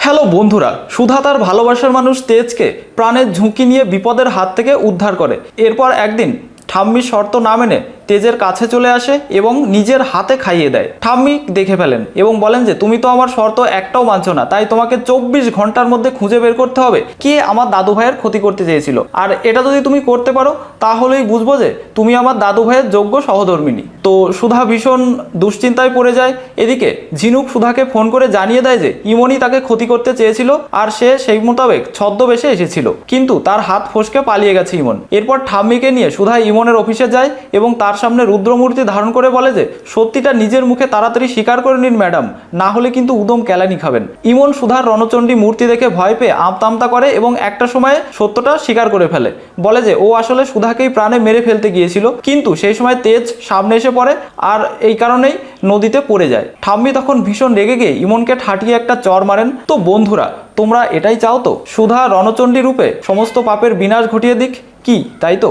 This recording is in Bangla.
হ্যালো বন্ধুরা, সুধা তার ভালোবাসার মানুষ তেজকে প্রাণের ঝুঁকি নিয়ে বিপদের হাত থেকে উদ্ধার করে। এরপর একদিন ঠাম্মি শর্ত না মেনে তেজের কাছে চলে আসে এবং নিজের হাতে খাইয়ে দেয়। ঠাম্মি দেখে ফেলেন এবং বলেন যে তুমি তো আমার শর্ত একটাও মানছো না, তাই তোমাকে 24 ঘন্টার মধ্যে খুঁজে বের করতে হবে কে আমার দাদু ভাইয়ের ক্ষতি করতে চেয়েছিল। আর এটা যদি তুমি করতে পারো তাহলেই বুঝবো যে তুমি আমার দাদু ভাইয়ের যোগ্য সহধর্মিনী। তো সুধা ভীষণ দুশ্চিন্তায় পড়ে যায়। এদিকে ঝিনুক সুধাকে ফোন করে জানিয়ে দেয় যে ইমনই তাকে ক্ষতি করতে চেয়েছিল আর সে সেই মোতাবেক ছদ্মবেশে এসেছিল, কিন্তু তার হাত ফসকে পালিয়ে গেছে ইমন। এরপর ঠাম্মিকে নিয়ে সুধা ইমনের অফিসে যায় এবং তার সামনে রুদ্রমূর্তি ধারণ করে বলে যে সত্যিটা নিজের মুখে তাড়াতাড়ি স্বীকার করে নিন ম্যাডাম, না হলে কিন্তু উদম কেলানি খাবেন। ইমন সুধার রণচণ্ডী মূর্তি দেখে ভয় পেয়ে আমতা করে এবং একটা সময়ে সত্যটা স্বীকার করে ফেলে। বলে যে ও আসলে সুধাকেই প্রাণে মেরে ফেলতে গিয়েছিল, কিন্তু সেই সময় তেজ সামনে এসে পড়ে আর এই কারণেই নদীতে পড়ে যায়। ঠাম্মি তখন ভীষণ রেগে গিয়ে ইমনকে ঠাটিয়ে একটা চর মারেন। তো বন্ধুরা, তোমরা এটাই চাও তো সুধা রণচণ্ডী রূপে সমস্ত পাপের বিনাশ ঘটিয়ে দিক, কি তাই তো?